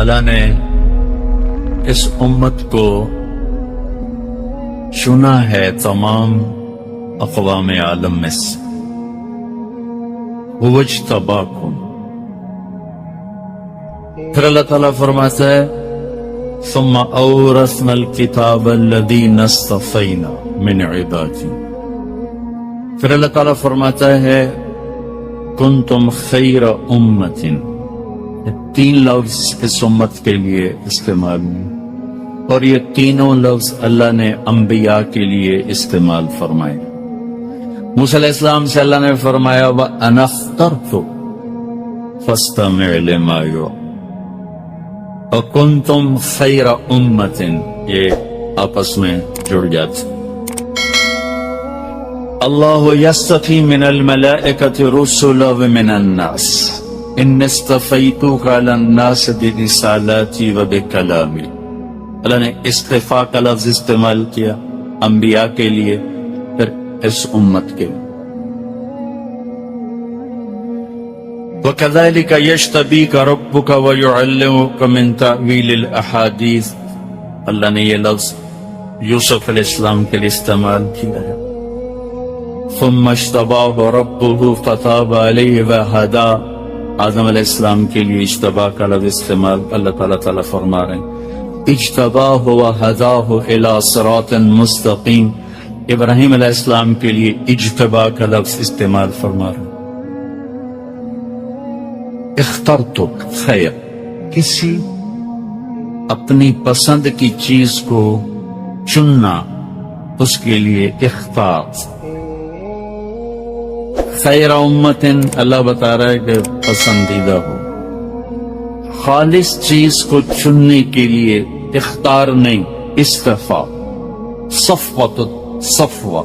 تعالیٰ نے اس امت کو چنا ہے تمام اقوام عالم میں سے، وَاجْتَبَاكُمْ۔ پھر اللہ تعالیٰ فرماتا ہے ثم اورثنا الكتاب الذين اصطفينا من عبادنا۔ پھر اللہ تعالیٰ فرماتا ہے کنتم خیر امت۔ یہ تین لفظ اس امت کے لیے استعمال ہوئے، اور یہ تینوں لفظ اللہ نے انبیاء کے لیے استعمال فرمائے۔ موسیٰ علیہ السلام سے اللہ نے فرمایا وَأَنَا اخْتَرْتُكَ فَاسْتَمِعْ لِمَا يُوحَىٰ، وَكُنْتُمْ خَيْرَ أُمَّةٍ، یہ آپس میں جڑ جاتے۔ اللہ یصطفی من الملائکۃ رسلا ومن الناس انی اصطفیتک علی الناس برسالاتی وبکلامی۔ اللہ نے اصطفاء کا لفظ استعمال کیا انبیاء کے لیے، پھر اس امت کے لیے۔ وَكَذَلِكَ يَجْتَبِيكَ رَبُّكَ وَيُعَلِّمُكَ مِن تَأْوِيلِ الْأَحَادِيثِ۔ اللہ نے یہ لفظ یوسف علیہ السلام کے لیے استعمال کیا ہے۔ ثم اجتباه ربه فتاب علیہ وہدا۔ آدم علیہ السلام کے لیے اجتبا کا لفظ استعمال اللہ تعالیٰ فرما رہے ہیں اجتباہ وہداہ الی صراط مستقیم۔ ابراہیم علیہ السلام کے لیے اجتبا کا لفظ استعمال فرما رہے ہیں۔ اخترتک خیر، کسی اپنی پسند کی چیز کو چننا، اس کے لیے اختار۔ خیر امت، اللہ بتا رہا ہے کہ پسندیدہ ہو۔ خالص چیز کو چننے کے لیے اختار نہیں، استفاء، صفوۃ صفوہ۔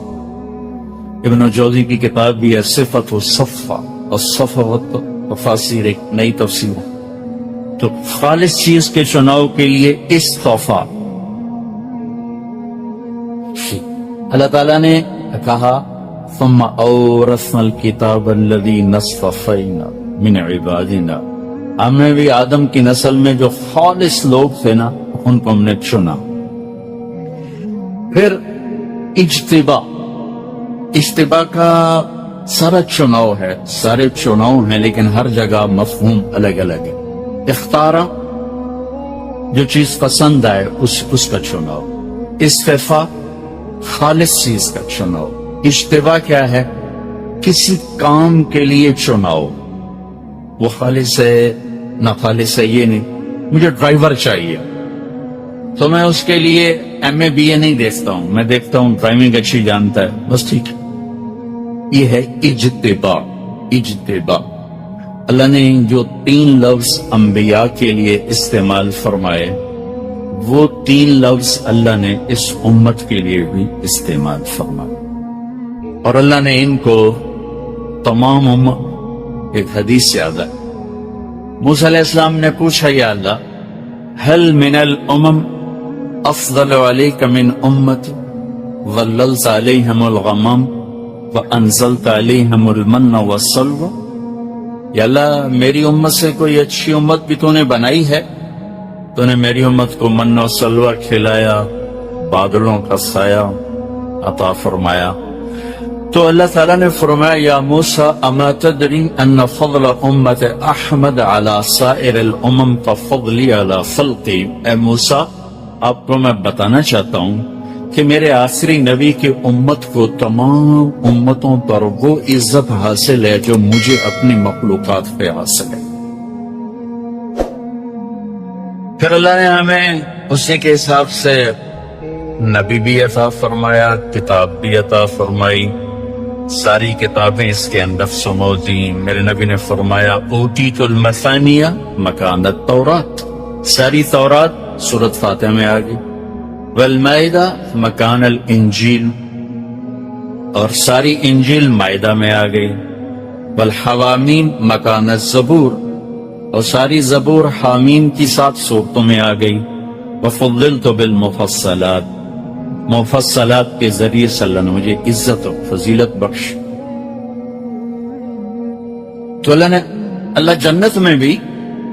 ابن جوزی کی کتاب بھی ہے صفت و صفہ، اور صفوۃ تفاسیر ایک نئی تفسیر ہے۔ تو خالص چیز کے چناؤ کے لیے استفاء۔ اللہ تعالیٰ نے کہا ثم اورثنا الكتاب الذين اصطفينا من عبادنا۔ ہم نے بھی آدم کی نسل میں جو خالص لوگ تھے نا، ان کو ہم نے چنا۔ پھر اجتبا، اجتبا کا سارا چناؤ ہے، سارے چناؤ ہیں، لیکن ہر جگہ مفہوم الگ الگ ہے۔ اختارا، جو چیز پسند آئے اس کا چناؤ۔ استفاء، خالص چیز کا چناؤ۔ اجتبا کیا ہے؟ کسی کام کے لیے چناؤ، وہ خالص ہے نہ خالص ہے یہ نہیں۔ مجھے ڈرائیور چاہیے تو میں اس کے لیے MA BA نہیں دیکھتا ہوں، میں دیکھتا ہوں ڈرائیونگ اچھی جانتا ہے، بس ٹھیک ہے۔ یہ ہے اجتبا۔ اجتبا، اللہ نے جو تین لفظ انبیاء کے لیے استعمال فرمائے، وہ تین لفظ اللہ نے اس امت کے لیے بھی استعمال فرمائے، اور اللہ نے ان کو تمام امت۔ ایک حدیث یاد ہے، موسیٰ علیہ السلام نے پوچھا یا اللہ هل من الامم افضل علیک من امتی ظللت علیہم الغمام وانزلت علیہم المن والسلوى۔ یا اللہ میری امت سے کوئی اچھی امت بھی تو نے بنائی ہے، تو نے میری امت کو من و سلوہ کھلایا، بادلوں کا سایہ عطا فرمایا۔ تو اللہ تعالیٰ نے فرمایا یا موسیٰ اما تدری ان فضل امت احمد علی سائر الامم ففضلی علی خلقی۔ اے موسیٰ، آپ کو میں بتانا چاہتا ہوں کہ میرے آخری نبی کی امت کو تمام امتوں پر وہ عزت حاصل ہے جو مجھے اپنی مخلوقات پہ حاصل ہے۔ پھر اللہ نے ہمیں اسی کے حساب سے نبی بھی عطا فرمایا، کتاب بھی عطا فرمائی، ساری کتابیں اس کے اندر سموزی۔ میرے نبی نے فرمایا اوتیت المثانیہ مکان التورات، ساری تورات سورۃ فاتحہ میں آ گئی، والمائدہ مکان الانجیل، اور ساری انجیل مائدہ میں آ گئی، والحوامیم مکان الزبور، اور ساری زبور حامیم کی 7 صورتوں میں آ گئی، وفضلت بالمفصلات، مفصلات کے ذریعے سے اللہ نے مجھے عزت و فضیلت بخش۔ تو اللہ جنت میں بھی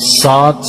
7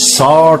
60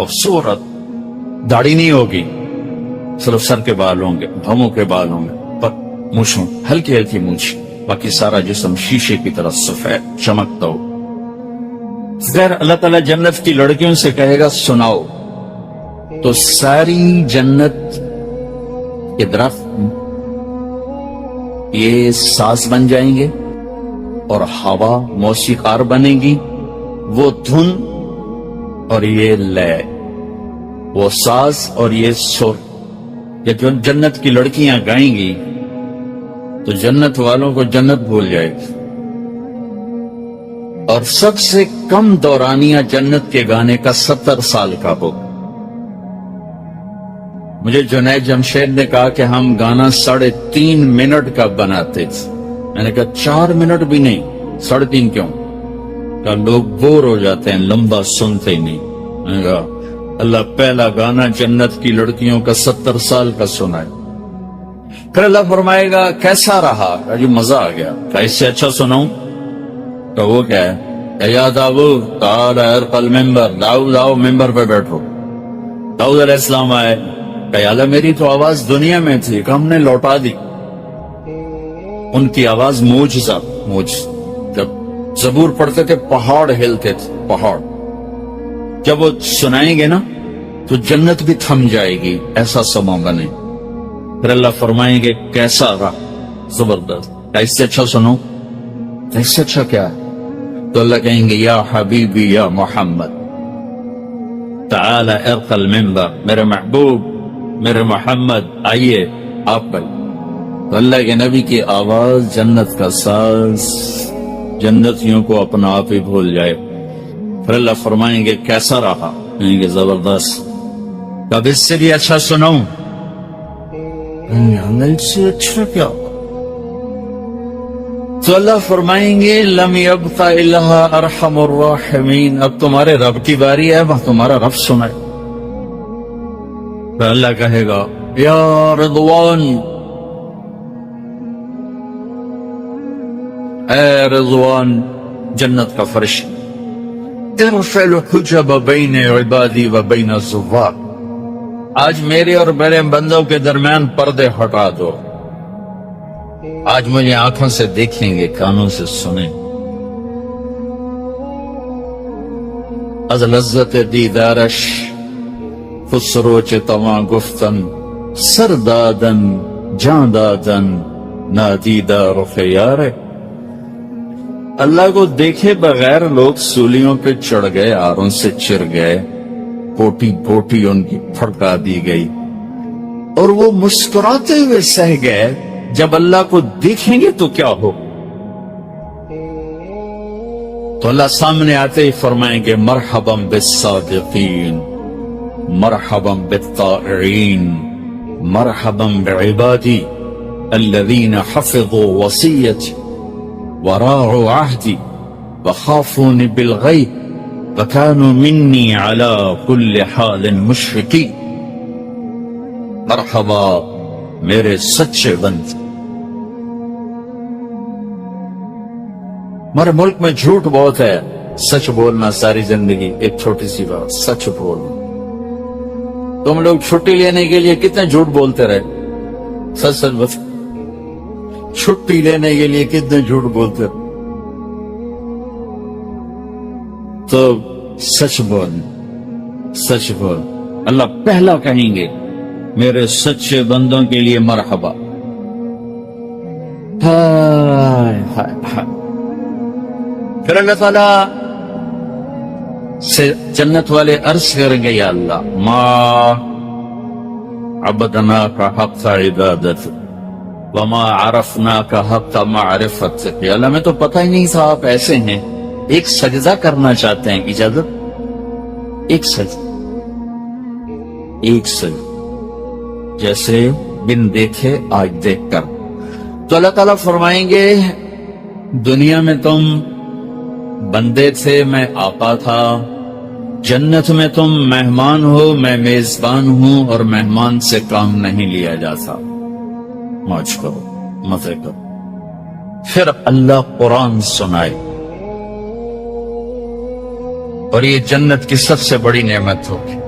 خوبصورت. داڑھی نہیں ہوگی, صرف سر کے بال ہوں گے, بھووں کے بال ہوں گے, پر مونچھوں ہلکی ہلکی مونچھ, باقی سارا جسم شیشے کی طرح سفید چمکتا ہو. پھر اللہ تعالیٰ جنت کی لڑکیوں سے کہے گا سناؤ, تو ساری جنت کے درخت یہ ساز بن جائیں گے, اور ہوا موسیقار بنے گی, وہ دھن اور یہ لے, وہ ساز اور یہ سر. یہ جو جنت کی لڑکیاں گائیں گی تو جنت والوں کو جنت بھول جائے گی. اور سب سے کم دورانیہ جنت کے گانے کا 70 سال کا ہوگا. مجھے جنید جمشید نے کہا کہ ہم گانا 3.5 منٹ کا بناتے تھے. میں نے کہا 4 منٹ بھی نہیں, 3.5 کیوں؟ کہ لوگ بور ہو جاتے ہیں, لمبا سنتے ہی نہیں. میں نے کہا اللہ پہلا گانا جنت کی لڑکیوں کا 70 سال کا سنائے. پھر اللہ فرمائے گا کیسا رہا؟ جی مزہ آ گیا. کہ اس سے اچھا سناؤں؟ تو وہ کیا ہے؟ یا داؤد تعال ارق المنبر, داؤد آؤ ممبر پہ بیٹھو. داؤد علیہ السلام آئے, کہ اللہ میری تو آواز دنیا میں تھی, کہ ہم نے لوٹا دی. ان کی آواز معجزہ. جب زبور پڑھتے تھے پہاڑ ہلتے تھے, پہاڑ. جب وہ سنائیں گے نا تو جنت بھی تھم جائے گی, ایسا سما بنے. پھر اللہ فرمائیں گے کیسا رہا؟ زبردست. اس سے اچھا سنو؟ اس سے اچھا کیا ہے؟ تو اللہ کہیں گے یا حبیبی یا محمد تعال ارق المنبر, میرے محبوب میرے محمد آئیے آپ پر. تو اللہ کے نبی کی آواز جنت کا ساز جنتیوں کو اپنا آپ ہی بھول جائے. پھر اللہ فرمائیں گے کیسا رہا؟ کہیں گے زبردست. اب اس سے بھی اچھا سناؤں؟ اس سے اچھا کیا؟ تو اللہ فرمائیں گے لم یبق الا ارحم الراحمین, اب تمہارے رب کی باری ہے, وہ تمہارا رب سنائے. تو اللہ کہے گا یا رضوان, اے رضوان جنت کا فرش, ارفع الحجب بین عبادی و بین الزوار, آج میرے اور میرے بندوں کے درمیان پردے ہٹا دو. آج مجھے آنکھوں سے دیکھیں گے, کانوں سے سنیں. از لذت دیدارش خسروچ تواں گفتن, سر دادن جان دادن نادیدہ رخ یار. اللہ کو دیکھے بغیر لوگ سولیوں پہ چڑھ گئے, آروں سے چر گئے, پوٹی پوٹی ان کی پھڑکا دی گئی, اور وہ مسکراتے ہوئے سہ گئے. جب اللہ کو دیکھیں گے تو کیا ہو؟ تو اللہ سامنے آتے ہی فرمائیں گے مرحبا بالصادقین, مرحبا بالطائعین, مرحبا بعبادی الذین حفظوا وصیتی وراعوا عہدی وخافونی بالغیب وکانوا منی علی کل حال مشفقین. مرحبا میرے سچے بندے. ہمارے ملک میں جھوٹ بہت ہے, سچ بولنا ساری زندگی. ایک چھوٹی سی بات, سچ بولنا. تم لوگ چھٹی لینے کے لیے کتنے جھوٹ بولتے رہے؟ سچ سچ بس, چھٹی لینے کے لیے کتنے جھوٹ بولتے رہے؟ تو سچ بول, سچ بول. اللہ پہلا کہیں گے میرے سچے بندوں کے لیے مرحبا. ہائے ہائے ہائے. پھر اللہ تعالیٰ سے جنت والے عرض کریں گے یا اللہ ما عبدناک حق عبادت وما عرفناک حق معرفت. یا اللہ میں تو پتہ ہی نہیں تھا آپ ایسے ہیں. ایک سجدہ کرنا چاہتے ہیں, اجازت؟ ایک سجدہ, ایک سجدہ, جیسے بن دیکھے آج دیکھ کر. تو اللہ تعالیٰ فرمائیں گے دنیا میں تم بندے تھے, میں آقا تھا. جنت میں تم مہمان ہو, میں میزبان ہوں, اور مہمان سے کام نہیں لیا جاتا. موج کرو, مزے کرو. پھر اللہ قرآن سنائے, اور یہ جنت کی سب سے بڑی نعمت ہوگی.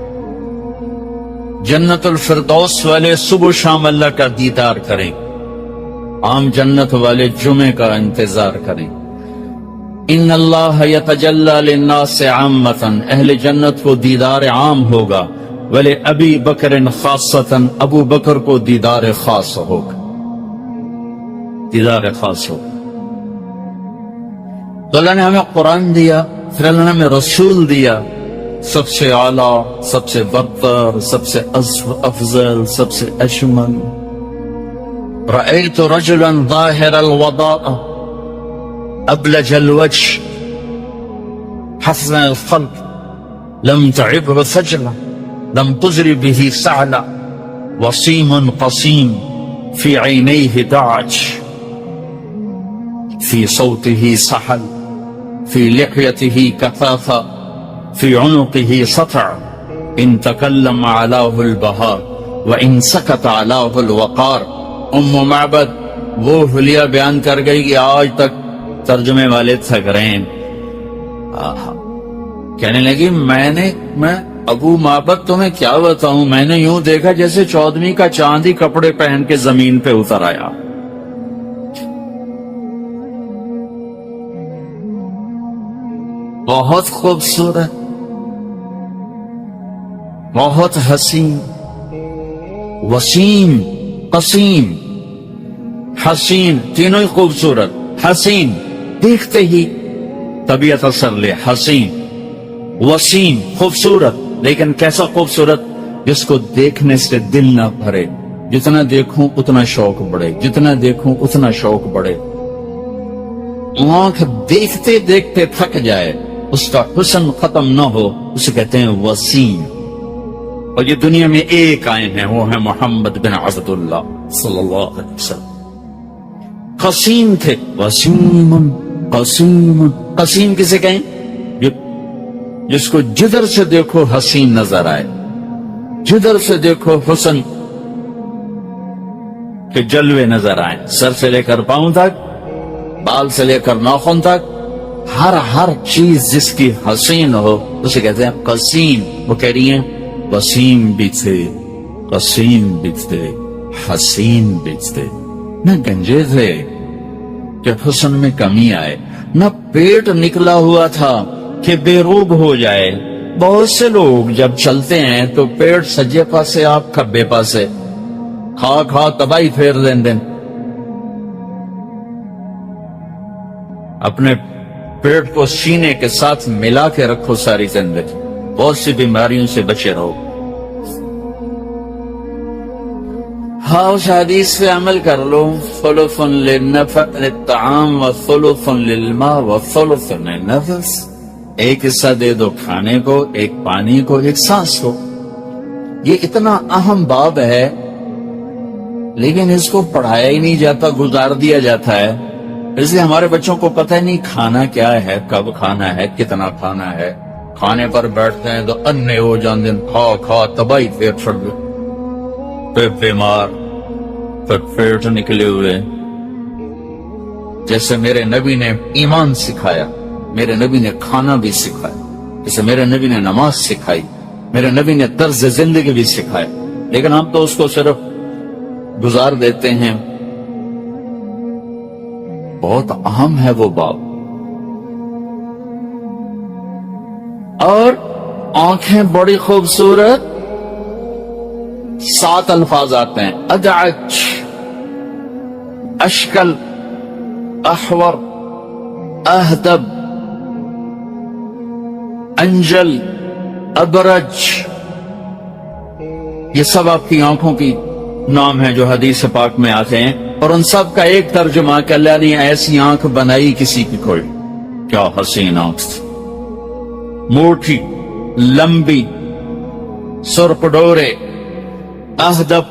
جنت الفردوس والے صبح شام اللہ کا دیدار کریں، عام جنت والے جمعے کا انتظار کریں۔ ان اللہ یتجلی للناس عامۃ، اہل جنت کو دیدار عام ہوگا، ولی ابی بکر خاصۃ، ابو بکر کو دیدار خاص ہوگا، دیدار خاص ہوگا۔ تو اللہ نے ہمیں قرآن دیا، پھر اللہ نے ہمیں رسول دیا، سب سے اعلیٰ، سب سے برتر، سب سے افضل، سب سے اشمل۔ رأيت رجلا ظاهر الوضاء أبلج الوجه حسن الخلق لم تعبه ثجلة لم تزر به سعلة وصيم قصيم في عينيه دعج في صوته سحل في لحيته كثافة في عنقه سطع إن تكلم علاه البهاء وإن سكت علاه الوقار۔ ام معبد وہ حلیہ بیان کر گئی کہ آج تک ترجمے والے تھک رہے ہیں۔ کہنے لگی میں ابو معبد تمہیں کیا بتاؤں، میں نے یوں دیکھا جیسے 14ویں کا چاندی کپڑے پہن کے زمین پہ اتر آیا۔ بہت خوبصورت، بہت حسین، وسیم، قسیم، حسین، تینوں ہی خوبصورت۔ حسین دیکھتے ہی طبیعت اثر لے، حسین، وسیم، خوبصورت، لیکن کیسا خوبصورت؟ جس کو دیکھنے سے دل نہ بھرے، جتنا دیکھوں اتنا شوق بڑھے، جتنا دیکھوں اتنا شوق بڑھے۔ آنکھ دیکھتے دیکھتے تھک جائے، اس کا حسن ختم نہ ہو، اسے کہتے ہیں وسیم۔ اور یہ دنیا میں ایک آئے ہیں، وہ ہے محمد بن عبداللہ صلی اللہ علیہ وسلم۔ قسیم تھے، وسیم، قسیم۔ قسیم کسے کہیں؟ جس کو جدھر سے دیکھو حسین نظر آئے، جدھر سے دیکھو حسن کے جلوے نظر آئے، سر سے لے کر پاؤں تک، بال سے لے کر ناخن تک، ہر چیز جس کی حسین ہو اسے کہتے ہیں قسیم۔ وہ کہہ رہی ہیں وسیم بھی تھے، قسیم بھی تھے، حسین بھی تھے، نہ گنجے تھے کہ حسن میں کمی آئے، نہ پیٹ نکلا ہوا تھا کہ بے روب ہو جائے۔ بہت سے لوگ جب چلتے ہیں تو پیٹ سجے پاسے، آپ کھبے پاسے، کھا تباہی پھیر دیں۔ اپنے پیٹ کو سینے کے ساتھ ملا کے رکھو ساری زندگی، بہت سی بیماریوں سے بچے رہو۔ ہاں، اس حدیث پہ عمل کر لو، ثلث للطعام وثلث للماء وثلث للنفس۔ ایک حصہ دے دو کھانے کو، ایک پانی کو، ایک سانس کو۔ یہ اتنا اہم باب ہے لیکن اس کو پڑھایا ہی نہیں جاتا، گزار دیا جاتا ہے۔ اس لیے ہمارے بچوں کو پتہ نہیں کھانا کیا ہے، کب کھانا ہے، کتنا کھانا ہے۔ کھانے پر بیٹھتے ہیں تو انے ہو جاندے، کھا تباہی پھر چھڑ گئے، پھر بیمار، پھر پیٹ نکلے ہوئے۔ جیسے میرے نبی نے ایمان سکھایا، میرے نبی نے کھانا بھی سکھایا، جیسے میرے نبی نے نماز سکھائی، میرے نبی نے طرز زندگی بھی سکھایا، لیکن ہم تو اس کو صرف گزار دیتے ہیں۔ بہت اہم ہے وہ باب۔ اور آنکھیں بڑی خوبصورت، 7 الفاظ آتے ہیں، ادعج، اشکل، احور، اہدب، انجل، ابرج۔ یہ سب آپ کی آنکھوں کی نام ہیں جو حدیث پاک میں آتے ہیں، اور ان سب کا ایک ترجمہ کہ اللہ نے ایسی آنکھ بنائی کسی کی کوئی، کیا حسین آنکھ تھی، موٹی، لمبی، سرخ ڈورے، اہدب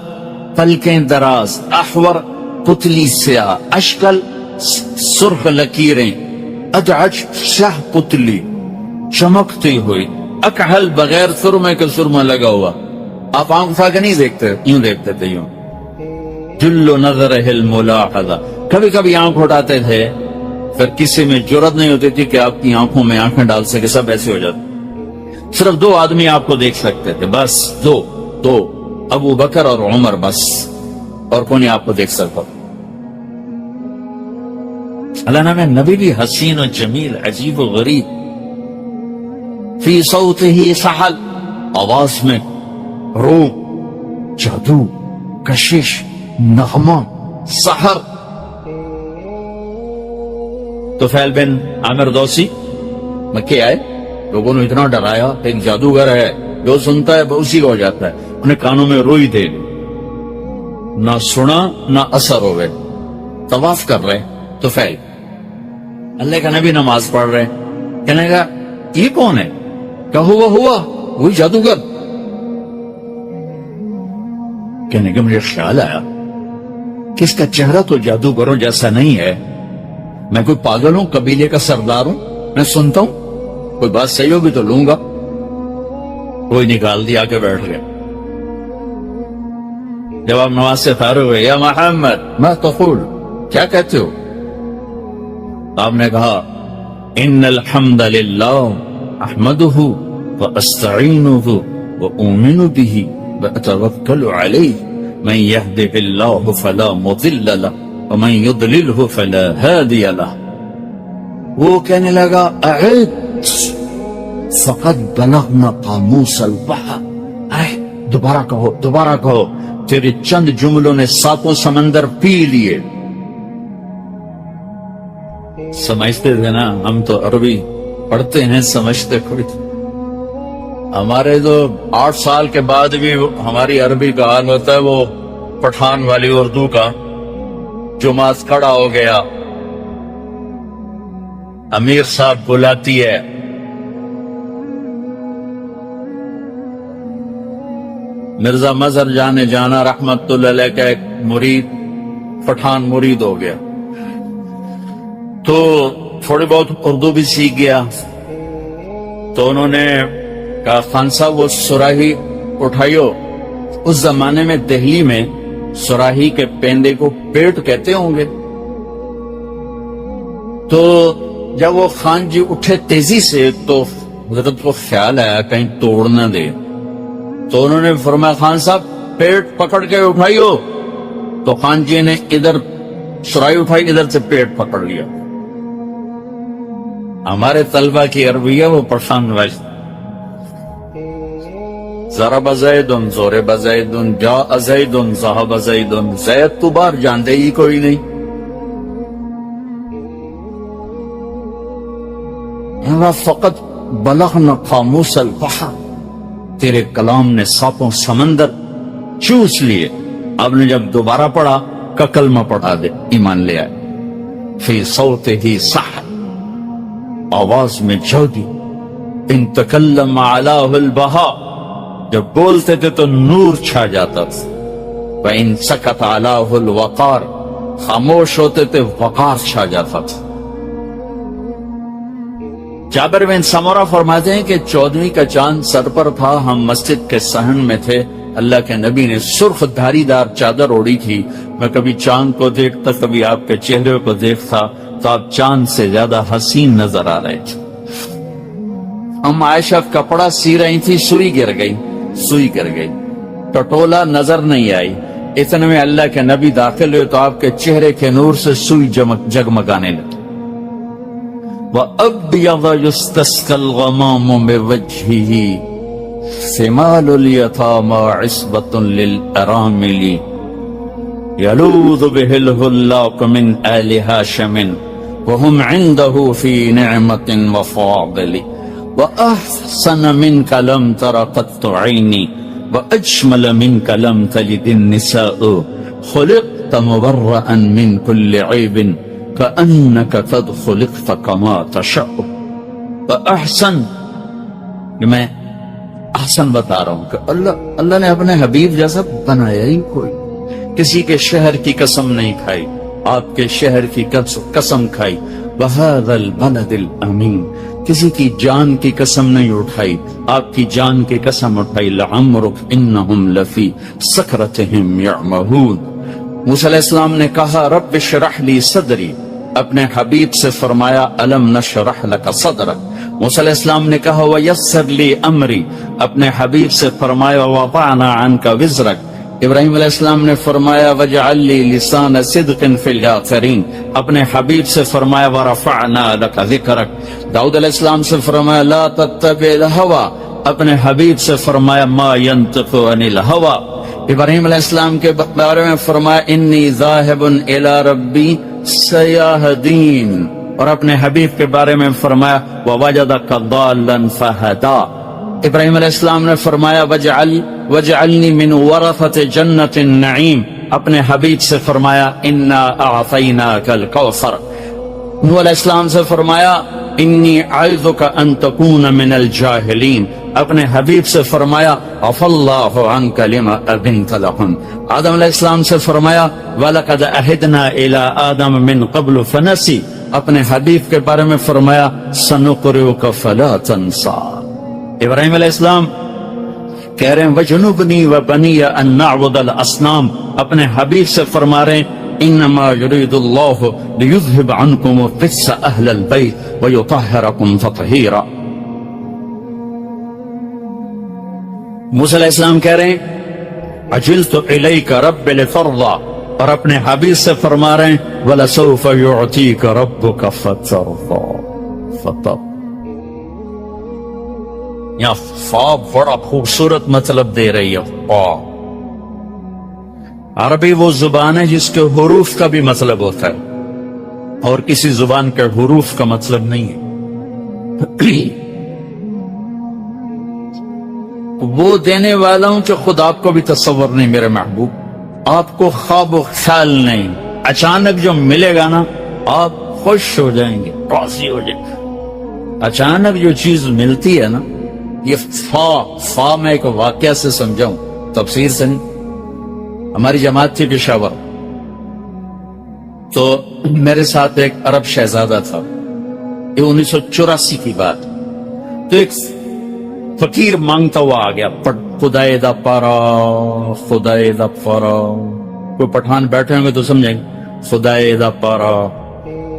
پلکیں دراز، احور پتلی سیاہ، اشکل سرخ لکیریں، ادعج شہ پتلی چمکتی ہوئی، اکحل بغیر سرمے کے سرمہ لگا ہوا۔ آپ آنکھ اٹھا کے نہیں دیکھتے، یوں دیکھتے تھے، یوں جل نظر الملاحظہ۔ کبھی کبھی آنکھ اٹھاتے تھے، پھر کسی میں جرت نہیں ہوتی تھی کہ آپ کی آنکھوں میں آنکھیں ڈال سکے، سب ایسے ہو جاتے، صرف 2 آدمی آپ کو دیکھ سکتے تھے، بس دو ابو بکر اور عمر بس، اور کون آپ کو دیکھ سکتا؟ اللہ نام نبی بھی حسین و جمیل، عجیب و غریب. فی صوتہ سحل، آواز میں روح، جادو، کشش، نغمہ، سحر. طفیل بن عامر دوسی مکے آئے، لوگوں نے اتنا ڈرایا کہ ایک جادوگر ہے، جو سنتا ہے اسی کو ہو جاتا ہے. انہیں کانوں میں روئی دے دی، نہ سنا نہ اثر ہو گئے. طواف کر رہے طفیل، اللہ کا نبی نماز پڑھ رہے، کہنے لگا یہ کون ہے؟ کہ ہوا وہی جادوگر. کہنے کہ مجھے خیال آیا کہ اس کا چہرہ تو جادوگروں جیسا نہیں ہے، میں کوئی پاگل ہوں، قبیلے کا سردار ہوں، میں سنتا ہوں، کوئی بات صحیح ہوگی تو لوں گا. کوئی نکال دیا کے بیٹھ گئے. جب آپ نماز سے فارغ ہوئے، یا محمد ما تقول، کیا کہتے ہو؟ آپ نے کہا ان الحمد للہ احمدہ واستعینہ واؤمن بہ واتوکل علیہ من یہدہ اللہ فلا مضل لہ ومن یضللہ فلا ہادی لہ. وہ کہنے لگا اعد فقد بلغنا قاموس البحر. دوبارہ کہو، تیرے چند جملوں نے ساتوں سمندر پی لیے. سمجھتے تھے نا، ہم تو عربی پڑھتے ہیں، سمجھتے کوئی تھے. ہمارے تو 8 سال کے بعد بھی ہماری عربی کا حال ہوتا ہے وہ پٹھان والی اردو کا. جماعت کھڑا ہو گیا، امیر صاحب بلاتی ہے، مرزا مظہر جانا رحمت اللہ علیہ کا ایک مرید پٹھان مرید ہو گیا، تو تھوڑی بہت اردو بھی سیکھ گیا. تو انہوں نے کہا خان صاحب وہ سراہی اٹھائیو. اس زمانے میں دہلی میں سراہی کے پیندے کو پیٹ کہتے ہوں گے. تو جب وہ خان جی اٹھے تیزی سے تو حضرت کو خیال آیا کہیں توڑ نہ دے. تو انہوں نے فرمایا خان صاحب پیٹ پکڑ کے اٹھائیو. تو خان جی نے ادھر سراہی اٹھائی، ادھر سے پیٹ پکڑ لیا. ہمارے طلبہ کی عربیہ وہ پٹھان والی. ضرب زید ضرب زید جاء زید ذهب زید. زید تو بار جانتے ہی کوئی نہیں. فقط بلغنا قاموس البحر، تیرے کلام نے ساتوں سمندر چوس لیے. آپ نے جب دوبارہ پڑھا کا کلمہ پڑھا دے، ایمان لے آئے. فی صوتہ سحر، آواز میں جودی. ان تکلم علیہ البہاء، جب بولتے تھے تو نور چھا جاتا تھا. وَإِن سَكَتَ عَلَىٰ الْوَقَارِ، خاموش ہوتے تھے وقار چھا جاتا تھا. جابر بن سمرہ فرماتے ہیں کہ 14ویں کا چاند سر پر تھا، ہم مسجد کے صحن میں تھے، اللہ کے نبی نے سرخ دھاری دار چادر اوڑھی تھی. میں کبھی چاند کو دیکھتا، کبھی آپ کے چہرے کو دیکھتا، تو آپ چاند سے زیادہ حسین نظر آ رہے تھے. ہم عائشہ کپڑا سی رہی تھی، سوئی گر گئی، ٹٹولا نظر نہیں آئی. اتنے میں اللہ کے نبی داخل ہوئے تو آپ کے چہرے کے نور سے سوئی جگمگانے لگی. وَأَبْيَضَ يُسْتَسْقَى الْغَمَامُ بِوَجْهِهِ ثِمَالُ الْيَتَامَى عِصْبَةٌ لِلْأَرَامِلِ يَلُوذُ بِهِ الْهُلَّاقُ مِنْ آلِ هَاشِمٍ وَهُمْ عِنْدَهُ فِي نِعْمَةٍ وَفَاضِلٍ وَأَحْسَنَ مِنْكَ لَمْ تَرَ قَطُّ عَيْنِي وَأَجْمَلَ مِنْكَ لَمْ تَلِدِ النِّسَاءُ خُلِقْتَ مُبَرَّأً مِنْ كُلِّ عَيْبٍ كَأَنَّكَ قَدْ خُلِقْتَ كَمَا تَشَاءُ. وَأَحْسَن، میں احسن بتا رہا ہوں کہ اللہ نے اپنے حبیب جیسا بنایا ہی کوئی. کسی کے شہر کی قسم نہیں کھائی، آپ کے شہر کی قسم کھائی. وَهَذَا الْبَلَدِ الْأَمِينَ، کسی کی جان کی قسم نہیں اٹھائی، آپ کی جان کی قسم اٹھائی. لَعَمْرُكَ إِنَّهُمْ لَفِي سَكْرَتِهِمْ يَعْمَهُونَ. موسیٰ علیہ السلام نے کہا رب اشرح لی صدری، اپنے حبیب سے فرمایا الم نشرح لک صدرک موسیٰ علیہ السلام نے کہا وَيَسَّرْ لِي أَمْرِي، اپنے حبیب سے فرمایا وَوَضَعْنَا عَنْكَ وِزْرَكَ۔ ابراہیم علیہ السلام نے فرمایا وَاجْعَل لِّي لِسَانَ صِدْقٍ فِي الْآخِرِينَ، اپنے حبیب سے فرمایا وَرَفَعْنَا لَكَ ذِكْرَكَ۔ داؤد علیہ السلام سے فرمایا لَا تَتَّبِعِ الْهَوَىٰ، اپنے حبیب سے فرمایا مَا يَنطِقُ عَنِ الْهَوَىٰ۔ ابراہیم علیہ السلام کے بارے میں فرمایا اِنِّي ذَاهِبٌ إِلَىٰ رَبِّي سَيَهْدِينِ، اور اپنے حبیب کے بارے میں فرمایا وَوَجَدَكَ ضَالًّا فَهَدَىٰ۔ ابراہیم علیہ السلام نے فرمایا وَاجْعَلْنِي مِنْ وَرَثَةِ جَنَّةِ النَّعِيمِ، اپنے حبیب سے فرمایا إِنَّا أَعْطَيْنَاكَ الْكَوْثَرَ۔ نوح علیہ السلام سے فرمایا إِنِّي أَعِظُكَ أَن تَكُونَ مِنَ الْجَاهِلِينَ، اپنے حبیب سے فرمایا عَفَا اللَّهُ عَنْكَ لِمَا أَذِنْتَ لَهُمْ۔ آدم علیہ السلام سے فرمایا وَلَقَدْ عَهِدْنَا إِلَىٰ آدَمَ مِنْ قَبْلُ فَنَسِيَ، اپنے حبیب کے بارے میں فرمایا سَنُقْرِئُكَ فَلَا تَنسَىٰ۔ ابراہیم علیہ السلام کہہ رہے ہیں وَجُنُبْنِي وَبَنِيَّ أَن نَّعْبُدَ الْأَصْنَامَ، اپنے حبیب سے فرما رہے ہیں إِنَّمَا يُرِيدُ اللَّهُ لِيُذْهِبَ عَنْكُمُ الرِّجْسَ أَهْلَ الْبَيْتِ وَيُطَهِّرَكُمْ تَطْهِيرًا۔ موسیٰ علیہ السلام کہہ رہے ہیں عَجِلْتُ إِلَيْكَ رَبِّ لِتَرْضَىٰ، اور اپنے حبیب سے فرما رہے ہیں وَلَسَوْفَ يُعْطِيكَ رَبُّكَ فَتَرْضَىٰ۔ یہاں فا بڑا خوبصورت مطلب دے رہی ہے۔ فا عربی وہ زبان ہے جس کے حروف کا بھی مطلب ہوتا ہے اور کسی زبان کے حروف کا مطلب نہیں ہے۔ وہ دینے والا ہوں کہ خود آپ کو بھی تصور نہیں میرے محبوب، آپ کو خواب و خیال نہیں، اچانک جو ملے گا نا آپ خوش ہو جائیں گے، راضی ہو جائیں گے۔ اچانک جو چیز ملتی ہے نا، یہ فا میں ایک واقعہ سے سمجھاؤں، تفسیر سے نہیں۔ ہماری جماعت تھی پشاور، تو میرے ساتھ ایک عرب شہزادہ تھا، یہ 1984 کی بات۔ تو ایک فقیر مانگتا ہوا آ گیا، خدائے دا پارا خدائے دا پارا، کوئی پٹھان بیٹھے ہوں گے تو سمجھیں گے خدائے دا پارا۔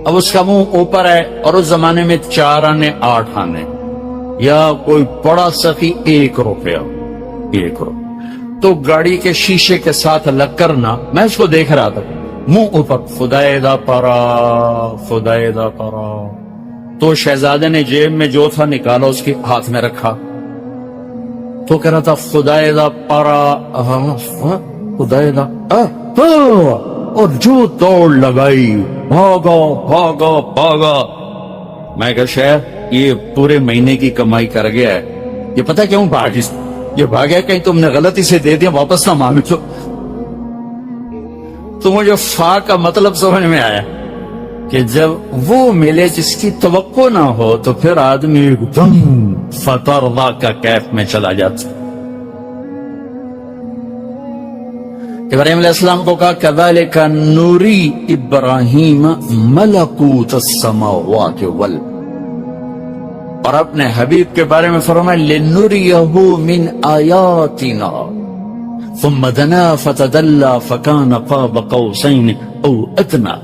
اب اس کا منہ اوپر ہے، اور اس زمانے میں 4 آنے 8 آنے، یا کوئی بڑا سخی 1 روپیہ 1 روپیہ۔ تو گاڑی کے شیشے کے ساتھ لگ کر نا میں اس کو دیکھ رہا تھا، منہ اوپر خدائے دا پارا خدائے دا پارا۔ تو شہزادے نے جیب میں جو تھا نکالا، اس کے ہاتھ میں رکھا، تو کہہ رہا تھا خدائے دا پارا خدائے دا، اور جو دوڑ لگائی، بھاگا بھاگا بھاگا۔ میں کہا شہر یہ پورے مہینے کی کمائی کر گیا ہے، یہ پتہ کیوں بھاگ، یہ بھاگیا کہیں تم نے غلطی سے دے دیا، واپس نہ مانگو۔ تو مجھے فا کا مطلب سمجھ میں آیا کہ جب وہ ملے جس کی توقع نہ ہو تو پھر آدمی ایک دم فترضا کا کیف میں چلا جاتا۔ ابراہیم علیہ السلام کو کہا کذالک نوری ابراہیم ملکوت السماوات والارض، اور اپنے حبیب کے بارے میں فرمایا لِنُرِيَهُ مِنْ آیَاتِنَا ثُمَّ دَنَا فَتَدَلَّا فَكَانَ قَابَ قَوْسَيْنِ أَوْ أَدْنَىٰ۔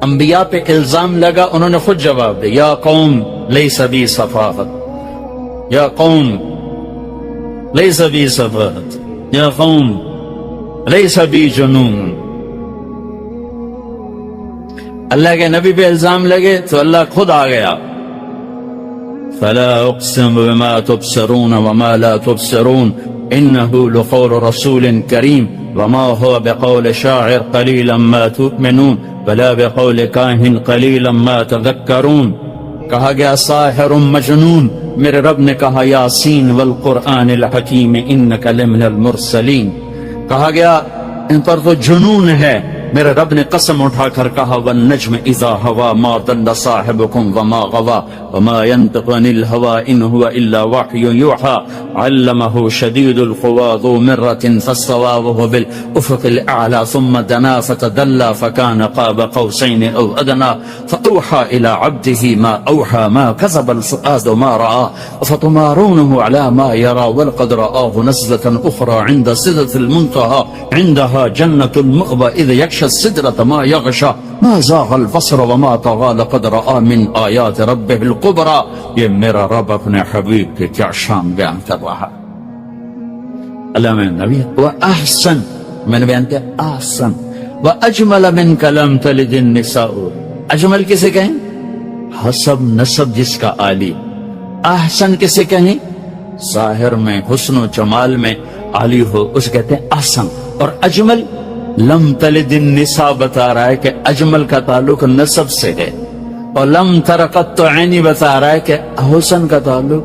انبیاء پہ الزام لگا، انہوں نے خود جواب دیا یا قوم لیس بی صفاحت، یا قوم لیس بی صفاحت، یا قوم لیس بی جنون۔ اللہ کے نبی پہ الزام لگے تو اللہ خود آ گیا فلا اقسم بما تبصرون وما لا تبصرون انه لقول رسول کریم وما هو بقول شاعر قلیلا ما تؤمنون ولا بقول کاہن قلیلا ما تذکرون۔ کہا گیا ساحر مجنون، میرے رب نے کہا یاسین والقرآن الحکیم انک لمن المرسلین۔ کہا گیا ان پر تو جنون ہے، میرے رب نے قسم اٹھا کر کہا والنجم اذا ہوا ما ضل صاحبکم وما غوا وما ينطق عن الهوى ان هو الا وحی یوحى علمه شدید القوى ذو مرة فاستوى وهو بالافق الاعلى ثم دنا فتدلى فكان قاب قوسين او ادنى فاوحى الى عبده ما اوحى ما كذب الفؤاد ما راى افتمارونه على ما يرى ولقد رآه نزلة اخرى عند سدرة المنتهى عندها جنة المأوى اذ يغشى یغشى السدرة ما یغشى ما زاغ البصر وما طغى لقد رأى من آیات ربه الكبرى. یہ میرا رب اپنے حبیب کے کیا شان بیان کر رہا ہے. اللہ میں نبی وَأَحْسَن، میں نے بیان کیا احسن. وَأَجْمَلَ مِنْكَ لَمْ تَلِدِ النِّسَاءُ، اجمل کسے کہیں؟ حسب نسب جس کا عالی. احسن کسے کہیں؟ ظاہر میں حسن و جمال میں عالی ہو اس کہتے ہیں احسن. اور اجمل لم تلد النساء بتا رہا ہے کہ اجمل کا تعلق نسب سے ہے، اور لم تر قط عینی بتا رہا ہے کہ حسن کا تعلق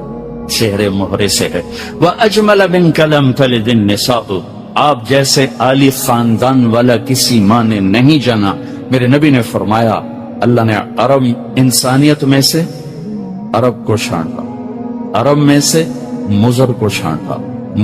چہرے مہرے سے ہے. وَأَجْمَلَ مِنْكَ لَمْ تَلِدِ النِّسَاءُ، آپ جیسے عالی خاندان والا کسی ماں نے نہیں جانا. میرے نبی نے فرمایا اللہ نے عرب انسانیت میں سے عرب کو چھانٹا، عرب میں سے مضر کو چھانٹا،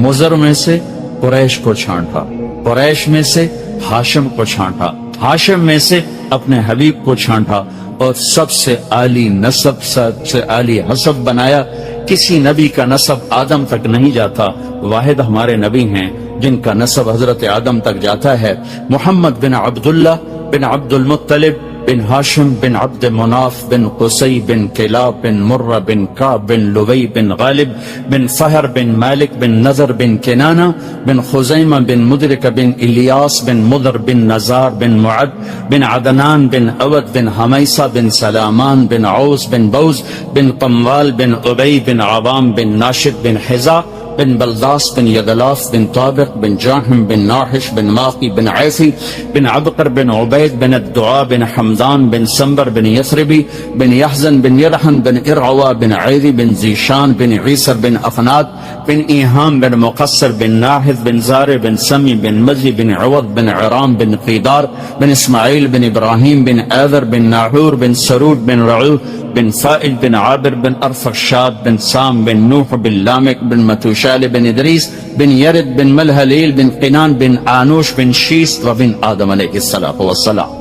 مضر میں سے قریش کو چھانٹا، قریش میں سے ہاشم کو چھانٹا، ہاشم میں سے اپنے حبیب کو چھانٹا، اور سب سے عالی نسب، سب سے عالی حسب بنایا. کسی نبی کا نسب آدم تک نہیں جاتا، واحد ہمارے نبی ہیں جن کا نسب حضرت آدم تک جاتا ہے. محمد بن عبداللہ بن عبد المطلب بن ہاشم بن عبد مناف بن قصی بن کلاب بن مرہ بن کعب بن لبی بن غالب بن فہر بن مالک بن نظر بن کنانہ بن خزیمہ بن مدرک بن الیاس بن مدر بن نزار بن معد بن عدنان بن عود بن حمیسہ بن سلامان بن عوس بن بوز بن قموال بن عبی بن عوام بن ناشد بن حزا بن بلداس بن یدلاف بن طابق بن جاہم بن ناحش بن ماقی بن عیفی بن عبقر بن عبید بن الدعاء بن حمدان بن سمبر بن یثربی بن یحزن بن یرحن بن ارعوا بن عیدی بن زیشان بن عیسر بن افناد بن ایہام بن مقصر بن ناحد بن زار بن سمی بن مزی بن عوض بن عرام بن قیدار بن اسماعیل بن ابراہیم بن ایذر بن ناحور بن سرود بن رعو بن فائل بن عابر بن ارفخشاد بن سام بن نوح بن لامک بن متوشال بن ادریس بن یرد بن ملہلیل بن قنان بن آنوش بن شیس وبن آدم علیہ السلام.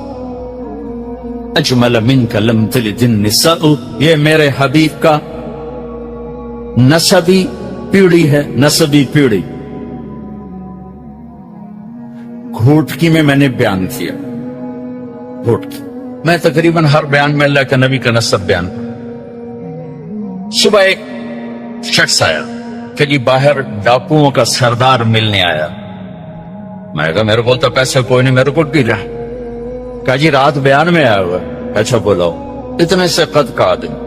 اجمل منک لم تلد النساء، یہ میرے حبیب کا نسبی پیڑھی ہے، نسبی پیڑھی. گھوٹکی میں نے بیان کیا، گھوٹکی میں تقریباً ہر بیان میں اللہ کے نبی کا نسب بیان. صبح ایک شخص آیا کہ جی باہر ڈاکوؤں کا سردار ملنے آیا. میں کہا میرے کو تو پیسے کوئی نہیں، میرے کو کی رہا. کہا جی رات بیان میں آیا ہوا. اچھا بولاؤ. اتنے سے قد کا آدمی،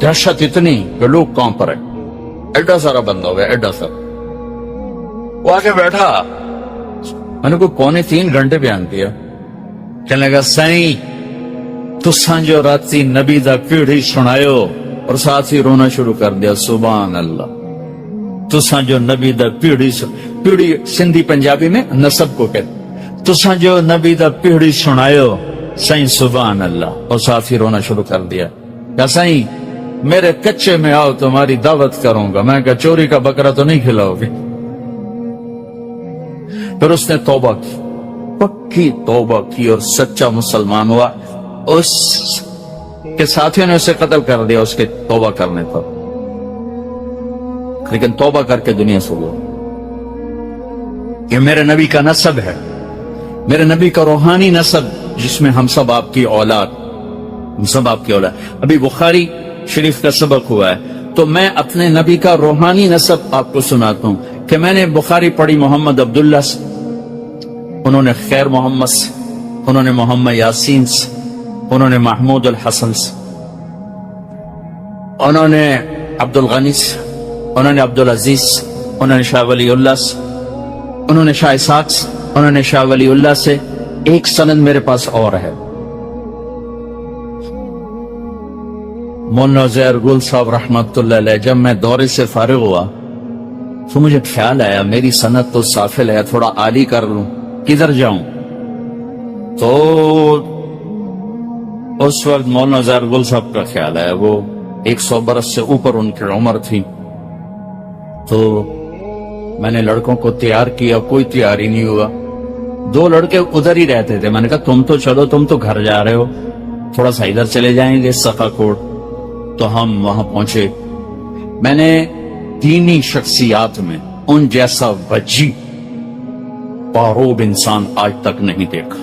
دہشت اتنی کہ لوگ کہاں پر ہے، ایڈا سارا بندہ ہو گیا، ایڈا سارا. وہ آگے بیٹھا، میں نے کوئی 2.25 گھنٹے بیان کیا. کہنے لگا سائیں تساں جو راتی نبی دا پیڑھی سنایو، اور ساتھ ہی رونا شروع کر دیا. سبحان اللہ. تساں جو نبی دا پیڑھی سندھی پنجابی میں نسب کو کہتے، تساں جو نبی دا پیڑھی سنایو سائیں سبحان اللہ، اور ساتھ ہی رونا شروع کر دیا. کہ سائیں میرے کچے میں آؤ تمہاری دعوت کروں گا. میں کہا چوری کا بکرا تو نہیں کھلاؤ گے. پھر اس نے توبہ کی، پکی توبہ کی اور سچا مسلمان ہوا. اس کے ساتھیوں نے اسے قتل کر دیا اس کے توبہ کرنے پر، لیکن توبہ کر کے دنیا سے گیا. یہ میرے نبی کا نسب ہے، میرے نبی کا روحانی نسب، جس میں ہم سب آپ کی اولاد، ہم سب آپ کی اولاد. ابھی بخاری شریف کا سبق ہوا ہے تو میں اپنے نبی کا روحانی نسب آپ کو سناتا ہوں کہ میں نے بخاری پڑھی محمد عبداللہ سے، انہوں نے خیر محمد سے، انہوں نے محمد یاسین سے، انہوں نے محمود الحسن سے، انہوں نے عبد الغنی سے، انہوں نے عبد العزیز سے، انہوں نے شاہ ولی اللہ سے، انہوں نے شاہ اسحاق سے، انہوں نے شاہ ولی اللہ سے. ایک سند میرے پاس اور ہے. مولانا زہر گل صاحب رحمت اللہ علیہ جب میں دورے سے فارغ ہوا تو مجھے خیال آیا میری سند تو سافل ہے، تھوڑا عالی کر لوں، کدھر جاؤں؟ تو اس وقت مولانا زہر گل صاحب کا خیال آیا، وہ 100 برس سے اوپر ان کی عمر تھی. تو میں نے لڑکوں کو تیار کیا، کوئی تیار ہی نہیں ہوا. 2 لڑکے ادھر ہی رہتے تھے. میں نے کہا تم تو چلو، تم تو گھر جا رہے ہو، تھوڑا سا ادھر چلے جائیں گے سخا کوٹ. تو ہم وہاں پہنچے. میں نے دینی شخصیات میں ان جیسا وجی باروب انسان آج تک نہیں دیکھا.